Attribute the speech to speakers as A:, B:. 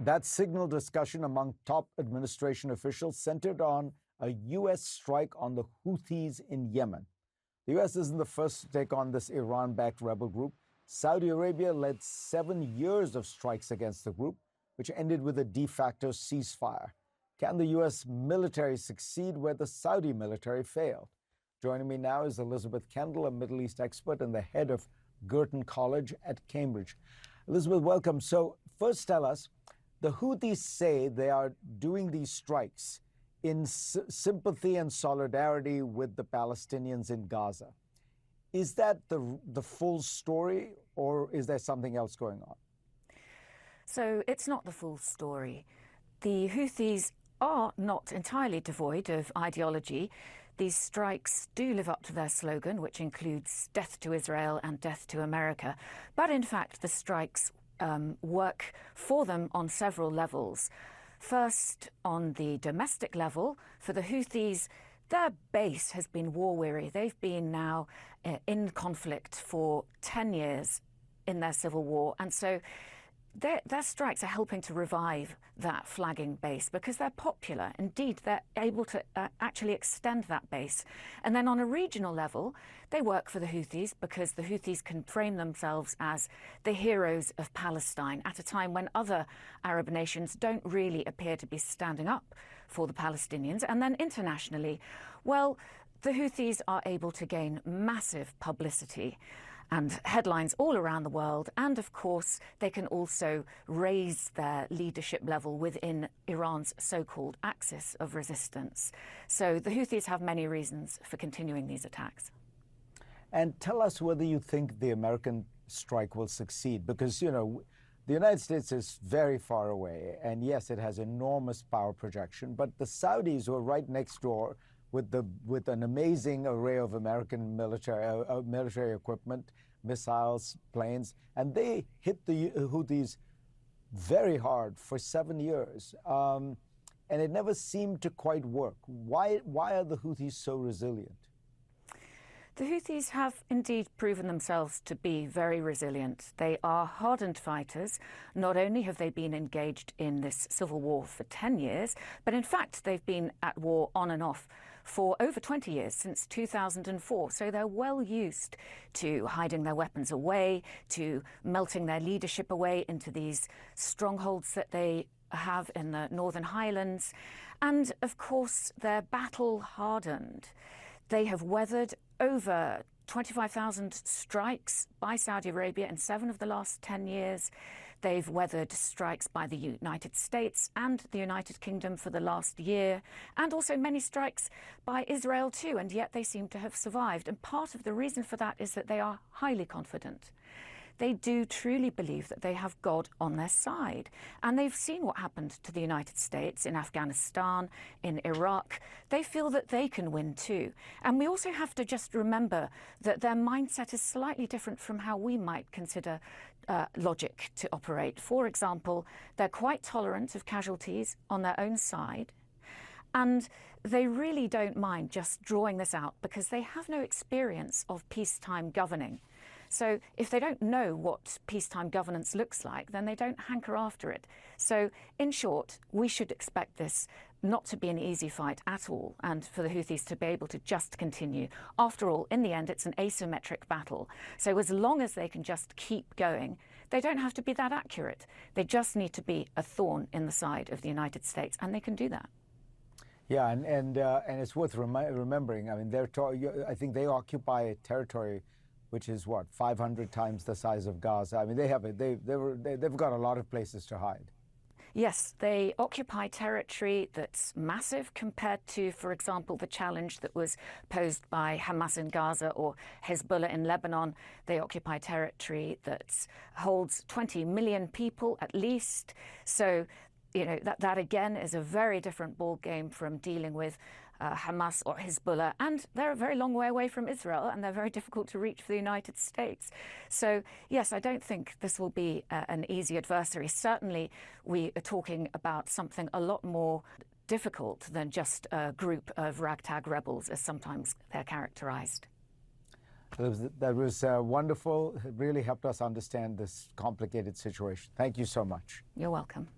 A: That signaled discussion among top administration officials centered on a U.S. strike on the Houthis in Yemen. The U.S. isn't the first to take on this Iran-backed rebel group. Saudi Arabia led 7 years of strikes against the group, which ended with a de facto ceasefire. Can the U.S. military succeed where the Saudi military failed? Joining me now is Elisabeth Kendall, a Middle East expert and the head of Girton College at Cambridge. Elisabeth, welcome. So first tell us, the Houthis say they are doing these strikes in sympathy and solidarity with the Palestinians in Gaza. Is that the full story, or is there something else going on?
B: So it's not the full story. The Houthis are not entirely devoid of ideology. These strikes do live up to their slogan, which includes death to Israel and death to America. But in fact, the strikes work for them on several levels. First, on the domestic level, for the Houthis, their base has been war-weary. They've been now in conflict for 10 years in their civil war. And so their strikes are helping to revive that flagging base because they're popular. Indeed, they're able to actually extend that base. And then on a regional level, they work for the Houthis because the Houthis can frame themselves as the heroes of Palestine at a time when other Arab nations don't really appear to be standing up for the Palestinians. And then internationally, well, the Houthis are able to gain massive publicity and headlines all around the world. And of course, they can also raise their leadership level within Iran's so-called axis of resistance. So the Houthis have many reasons for continuing these attacks.
A: And tell us whether you think the American strike will succeed, because, you know, the United States is very far away. And yes, it has enormous power projection, but the Saudis were right next door with an amazing array of American military equipment, missiles, planes, and they hit the Houthis very hard for 7 years, and it never seemed to quite work. Why are the Houthis so resilient?
B: The Houthis have indeed proven themselves to be very resilient. They are hardened fighters. Not only have they been engaged in this civil war for 10 years, but in fact they've been at war on and off for over 20 years, since 2004. So they're well used to hiding their weapons away, to melting their leadership away into these strongholds that they have in the Northern Highlands. And of course, they're battle hardened. They have weathered over 25,000 strikes by Saudi Arabia in 7 of the last 10 years. They've weathered strikes by the United States and the United Kingdom for the last year, and also many strikes by Israel too, and yet they seem to have survived. And part of the reason for that is that they are highly confident. They do truly believe that they have God on their side. And they've seen what happened to the United States in Afghanistan, in Iraq. They feel that they can win too. And we also have to just remember that their mindset is slightly different from how we might consider logic to operate. For example, they're quite tolerant of casualties on their own side. And they really don't mind just drawing this out because they have no experience of peacetime governing. So if they don't know what peacetime governance looks like, then they don't hanker after it. So in short, we should expect this not to be an easy fight at all, and for the Houthis to be able to just continue. After all, in the end, it's an asymmetric battle. So as long as they can just keep going, they don't have to be that accurate. They just need to be a thorn in the side of the United States, and they can do that.
A: Yeah, and it's worth remembering. I mean, I think they occupy a territory which is what, 500 times the size of Gaza. I mean, they've got a lot of places to hide.
B: Yes, they occupy territory that's massive compared to, for example, the challenge that was posed by Hamas in Gaza or Hezbollah in Lebanon. They occupy territory that holds 20 million people at least. So, you know, that again is a very different ball game from dealing with Hamas or Hezbollah, and they're a very long way away from Israel, and they're very difficult to reach for the United States. So yes, I don't think this will be an easy adversary. Certainly we are talking about something a lot more difficult than just a group of ragtag rebels, as sometimes they're characterized.
A: That was wonderful. It really helped us understand this complicated situation. Thank you so much.
B: You're welcome.